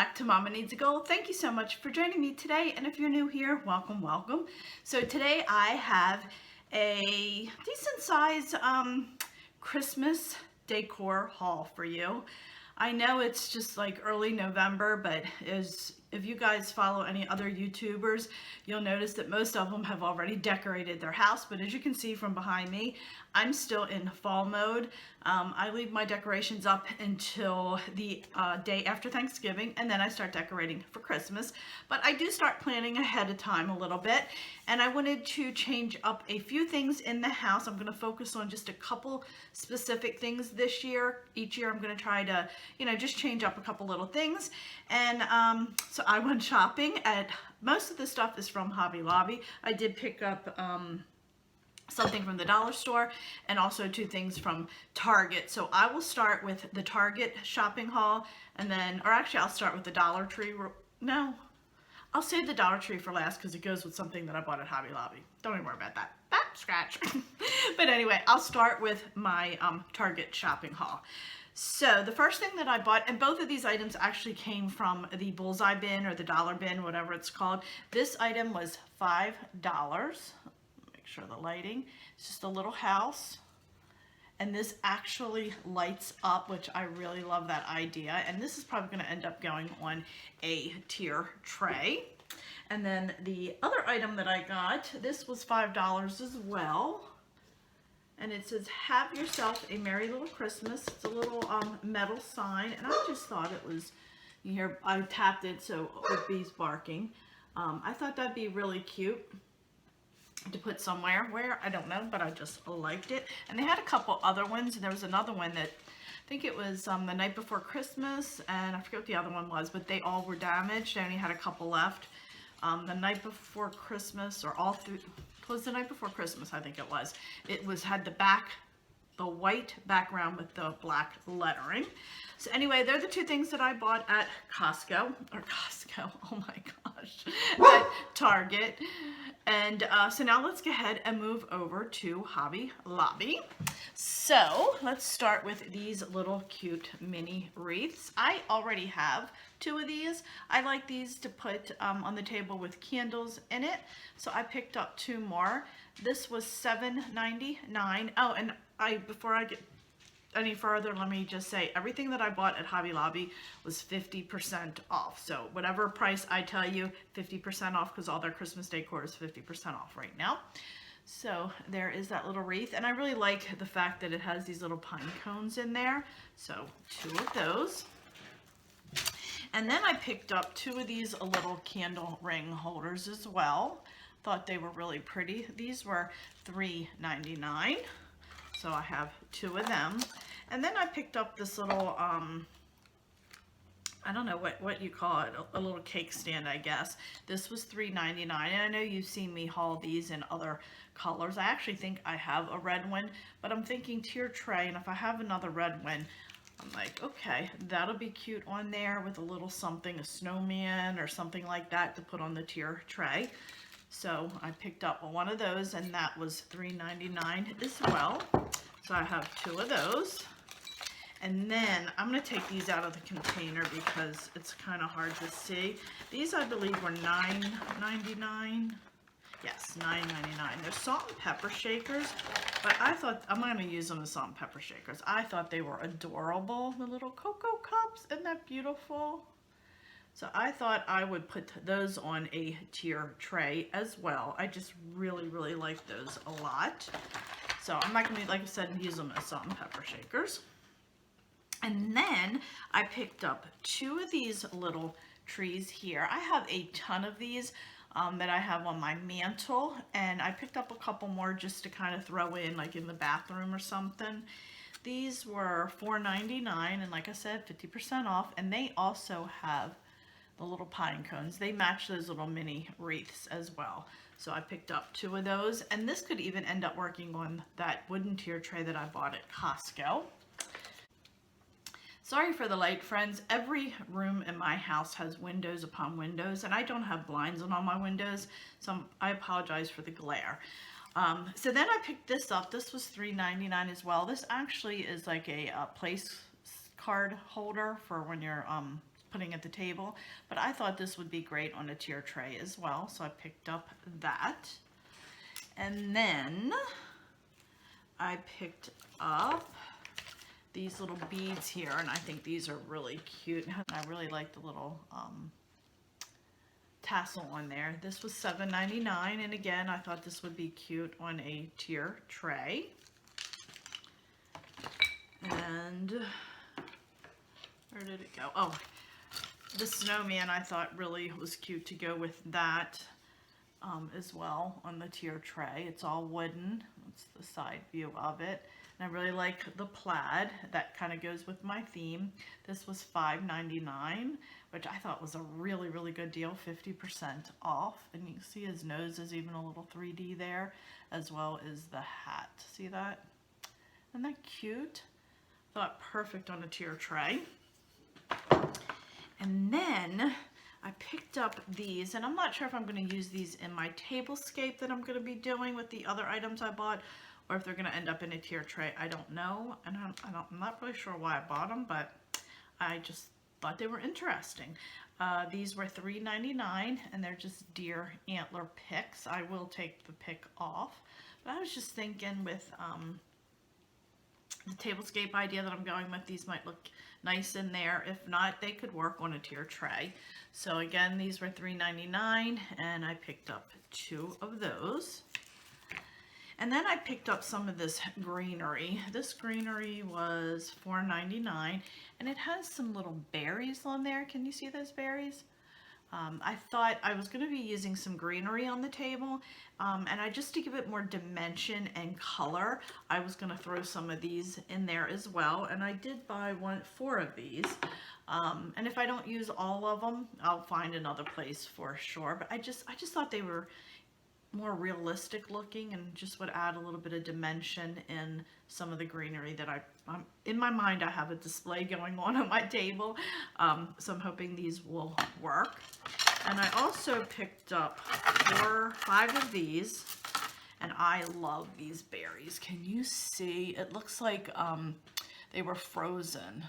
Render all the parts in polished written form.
back to Mama Needs a Goal. Thank you so much for joining me today, and if you're new here, welcome, welcome. So today I have a decent size Christmas decor haul for you. I know it's just like early November, but if you guys follow any other YouTubers, you'll notice that most of them have already decorated their house. But as you can see from behind me, I'm still in fall mode. I leave my decorations up until the day after Thanksgiving, and then I start decorating for Christmas. But I do start planning ahead of time a little bit, and I wanted to change up a few things in the house. I'm going to focus on just a couple specific things this year. Each year I'm going to try to, just change up a couple little things. And so I went shopping at, most of the stuff is from Hobby Lobby. I did pick up something from the dollar store and also two things from Target. So I will start with the Target shopping haul, and then, or actually I'll start with the Dollar Tree. No, I'll save the Dollar Tree for last because it goes with something that I bought at Hobby Lobby. Don't even worry about that. Scratch. But anyway, I'll start with my Target shopping haul. So the first thing that I bought, and both of these items actually came from the bullseye bin or the dollar bin, whatever it's called. This item was $5. Make sure the lighting. It's just a little house, and this actually lights up, which I really love that idea. And this is probably going to end up going on a tier tray. And then the other item that I got, this was $5 as well. And it says, "Have yourself a merry little Christmas." It's a little metal sign, and I just thought it was, you hear, I tapped it so with bees barking. I thought that'd be really cute to put somewhere. Where, I don't know, but I just liked it. And they had a couple other ones, and there was another one that, I think it was the night before Christmas, and I forget what the other one was, but they all were damaged. I only had a couple left. The night before Christmas, or all through, it was the night before Christmas, I think it was. It had the white background with the black lettering. So anyway, they're the two things that I bought at Costco, oh my gosh, at Target. And so now let's go ahead and move over to Hobby Lobby. So let's start with these little cute mini wreaths. I already have two of these. I like these to put on the table with candles in it. So I picked up two more. This was $7.99. Oh, and before I get any further, let me just say, everything that I bought at Hobby Lobby was 50% off. So whatever price I tell you, 50% off, because all their Christmas decor is 50% off right now. So there is that little wreath, and I really like the fact that it has these little pine cones in there. So two of those. And then I picked up two of these little candle ring holders as well. Thought they were really pretty. These were $3.99. So I have two of them. And then I picked up this little, I don't know what you call it, a little cake stand, I guess. This was $3.99. And I know you've seen me haul these in other colors. I actually think I have a red one, but I'm thinking tier tray. And if I have another red one, I'm like, okay, that'll be cute on there with a little something, a snowman or something like that to put on the tier tray. So I picked up one of those, and that was $3.99 as well. So I have two of those. And then I'm going to take these out of the container because it's kind of hard to see. These, I believe, were $9.99. Yes, $9.99. They're salt and pepper shakers, but I thought I'm going to use them as salt and pepper shakers. I thought they were adorable. The little cocoa cups, isn't that beautiful? So I thought I would put those on a tier tray as well. I just really, really like those a lot. So I'm not going to, like I said, use them as salt and pepper shakers. And then I picked up two of these little trees here. I have a ton of these that I have on my mantle, and I picked up a couple more just to kind of throw in, like in the bathroom or something. These were $4.99, and like I said, 50% off, and they also have the little pine cones. They match those little mini wreaths as well. So I picked up two of those, and this could even end up working on that wooden tier tray that I bought at Costco. Sorry for the light, friends. Every room in my house has windows upon windows, and I don't have blinds on all my windows, so I apologize for the glare. So then I picked this up. This was $3.99 as well. This actually is like a place card holder for when you're putting at the table, but I thought this would be great on a tier tray as well, so I picked up that. And then I picked up these little beads here, and I think these are really cute. I really like the little tassel on there. This was $7.99, and again, I thought this would be cute on a tier tray. And where did it go? Oh, the snowman I thought really was cute to go with that as well on the tier tray. It's all wooden. That's the side view of it. And I really like the plaid. That kind of goes with my theme. This was $5.99, which I thought was a really, really good deal, 50% off. And you can see his nose is even a little 3D there, as well as the hat. See that? Isn't that cute? Thought perfect on a tier tray. And then I picked up these, and I'm not sure if I'm going to use these in my tablescape that I'm going to be doing with the other items I bought, or if they're going to end up in a tier tray. I don't know, and I'm not really sure why I bought them, but I just thought they were interesting. These were $3.99, and they're just deer antler picks. I will take the pick off, but I was just thinking with the tablescape idea that I'm going with, these might look nice in there. If not, they could work on a tier tray. So again, these were $3.99, and I picked up 2 of those. And then I picked up some of this greenery. This greenery was $4.99, and it has some little berries on there. Can you see those berries? I thought I was going to be using some greenery on the table, and just to give it more dimension and color, I was going to throw some of these in there as well. And I did buy 4 of these, and if I don't use all of them, I'll find another place for sure. But I just thought they were more realistic looking and just would add a little bit of dimension in some of the greenery that I'm in my mind. I have a display going on my table, so I'm hoping these will work. And I also picked up 5 of these, and I love these berries. Can you see? It looks like they were frozen,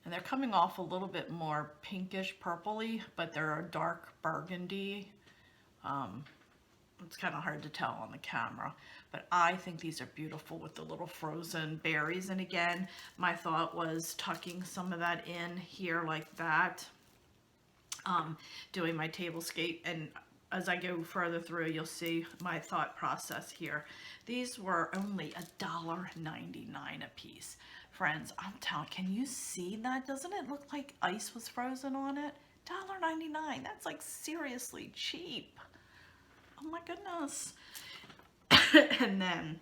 and they're coming off a little bit more pinkish purpley, but they're a dark burgundy. It's kind of hard to tell on the camera, but I think these are beautiful with the little frozen berries. And again, my thought was tucking some of that in here like that, doing my tablescape. And as I go further through, you'll see my thought process here. These were only $1.99 a piece. Friends, I'm telling, can you see that? Doesn't it look like ice was frozen on it? $1.99, that's like seriously cheap. Oh my goodness. And then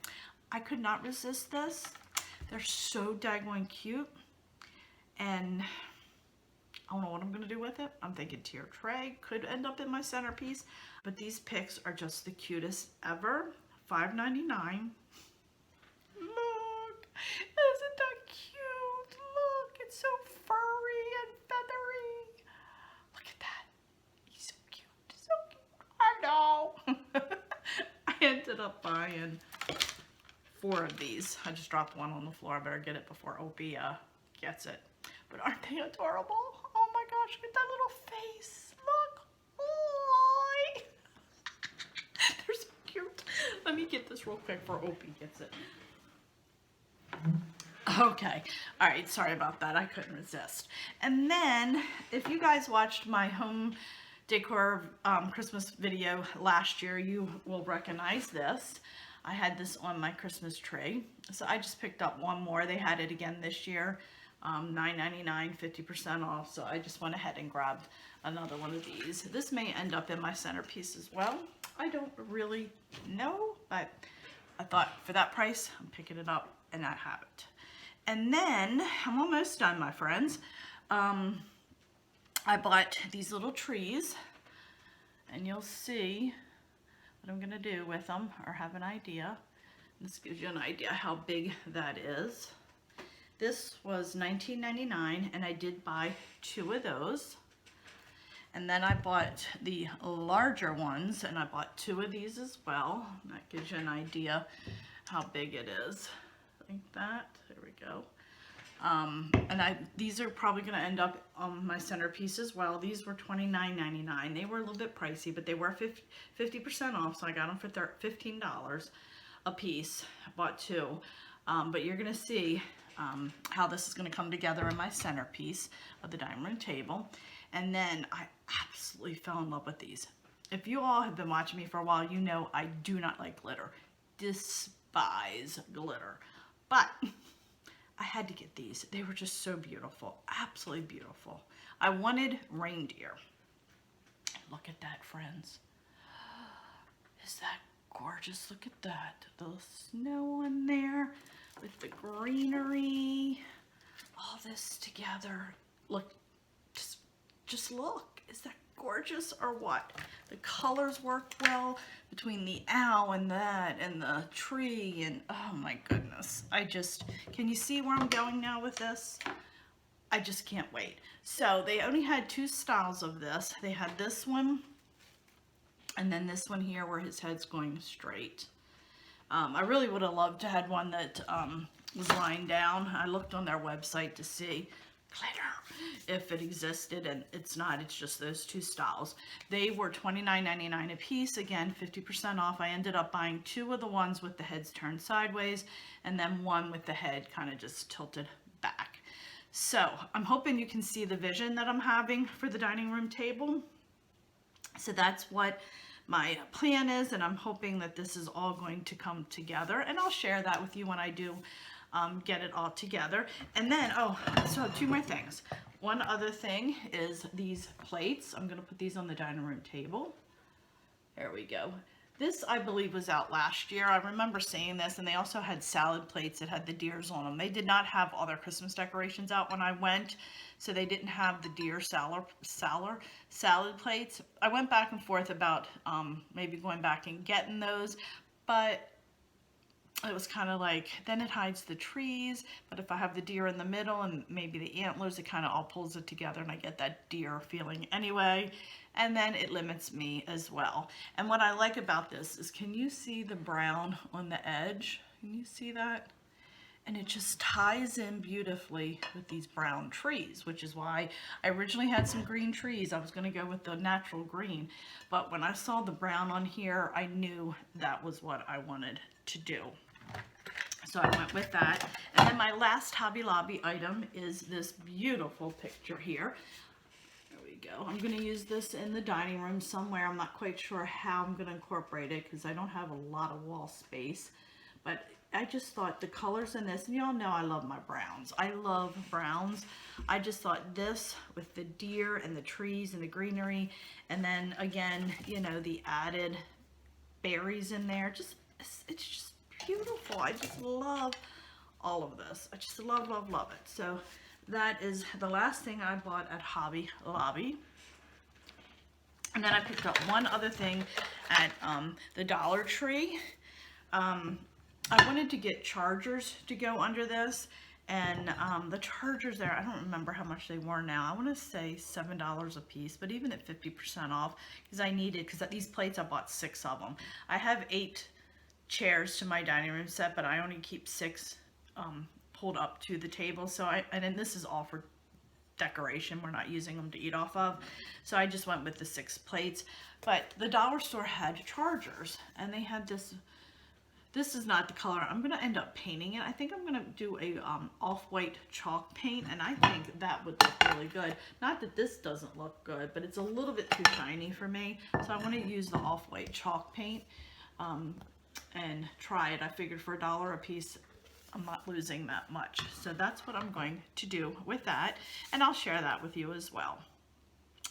I could not resist this. They're so daggone cute, and I don't know what I'm gonna do with it. I'm thinking tier tray, could end up in my centerpiece, but these picks are just the cutest ever. $5.99. Look, isn't that cute? Look, it's so furry and feathery. Look at that. He's so cute, so cute. I know. I ended up buying 4 of these. I just dropped one on the floor. I better get it before Opie gets it. But aren't they adorable? Oh my gosh, look at that little face. Look. Oh, they're so cute. Let me get this real quick before Opie gets it. Okay. All right. Sorry about that. I couldn't resist. And then if you guys watched my home decor Christmas video last year, you will recognize this. I had this on my Christmas tree, so I just picked up one more. They had it again this year, $9.99, 50% off, so I just went ahead and grabbed another one of these. This may end up in my centerpiece as well. I don't really know, but I thought for that price, I'm picking it up, and I have it. And then, I'm almost done, my friends. I bought these little trees, and you'll see what I'm gonna do with them, or have an idea. This gives you an idea how big that is. This was $19.99, and I did buy 2 of those. And then I bought the larger ones, and I bought 2 of these as well. That gives you an idea how big it is. Like that. There we go. And these are probably going to end up on my centerpiece as well. These were $29.99. They were a little bit pricey, but they were 50% off, so I got them for $15 a piece. I bought two. But you're going to see how this is going to come together in my centerpiece of the dining room table. And then I absolutely fell in love with these. If you all have been watching me for a while, you know I do not like glitter. Despise glitter. But I had to get these. They were just so beautiful. Absolutely beautiful. I wanted reindeer. Look at that, friends. Is that gorgeous? Look at that. The snow on there with the greenery. All this together. Look, just look. Is that gorgeous or what? The colors work well between the owl and that and the tree, and oh my goodness. Can you see where I'm going now with this? I just can't wait. So they only had two styles of this. They had this one and then this one here where his head's going straight. I really would have loved to have one that was lying down. I looked on their website to see glitter if it existed, and it's not. It's just those two styles. They were $29.99 a piece. Again, 50% off. I ended up buying two of the ones with the heads turned sideways and then one with the head kind of just tilted back. So I'm hoping you can see the vision that I'm having for the dining room table. So that's what my plan is, and I'm hoping that this is all going to come together, and I'll share that with you when I do get it all together. And then, so two more things. One other thing is these plates. I'm going to put these on the dining room table. There we go. This, I believe, was out last year. I remember seeing this, and they also had salad plates that had the deers on them. They did not have all their Christmas decorations out when I went, so they didn't have the deer salad plates. I went back and forth about maybe going back and getting those, but it was kind of like, then it hides the trees, but if I have the deer in the middle and maybe the antlers, it kind of all pulls it together and I get that deer feeling anyway. And then it limits me as well. And what I like about this is, can you see the brown on the edge? Can you see that? And it just ties in beautifully with these brown trees, which is why I originally had some green trees. I was going to go with the natural green, but when I saw the brown on here, I knew that was what I wanted to do. So I went with that. And then my last Hobby Lobby item is this beautiful picture here. There we go. I'm going to use this in the dining room somewhere. I'm not quite sure how I'm going to incorporate it because I don't have a lot of wall space. But I just thought the colors in this, and y'all know I love my browns. I love browns. I just thought this with the deer and the trees and the greenery, and then again, you know, the added berries in there. It's just beautiful. I just love all of this. I just love it. So that is the last thing I bought at Hobby Lobby. And then I picked up one other thing at the Dollar Tree. I wanted to get chargers to go under this, and the chargers there, I don't remember how much they were now. I want to say $7 a piece, but even at 50% off, because these plates, I bought 6 of them. I have 8 chairs to my dining room set, but I only keep 6 pulled up to the table. So and then this is all for decoration. We're not using them to eat off of. So I just went with the 6 plates. But the dollar store had chargers, and they had this. This is not the color. I'm going to end up painting it. I think I'm going to do a off-white chalk paint, and I think that would look really good. Not that this doesn't look good, but it's a little bit too shiny for me. So I want to use the off-white chalk paint and try it. I figured for $1 a piece, I'm not losing that much. So that's what I'm going to do with that, and I'll share that with you as well.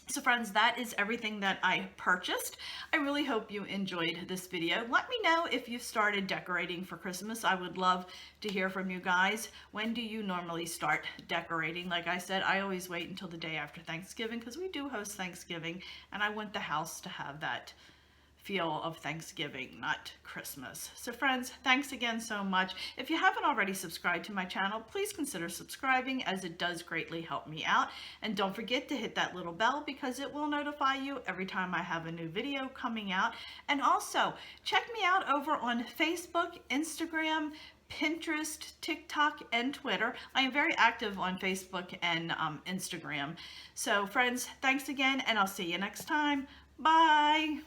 So friends, that is everything that I purchased. I really hope you enjoyed this video. Let me know if you've started decorating for Christmas. I would love to hear from you guys. When do you normally start decorating? Like I said, I always wait until the day after Thanksgiving because we do host Thanksgiving, and I want the house to have that feel of Thanksgiving, not Christmas. So friends, thanks again so much. If you haven't already subscribed to my channel, please consider subscribing, as it does greatly help me out. And don't forget to hit that little bell because it will notify you every time I have a new video coming out. And also check me out over on Facebook, Instagram, Pinterest, TikTok, and Twitter. I am very active on Facebook and Instagram. So friends, thanks again, and I'll see you next time. Bye.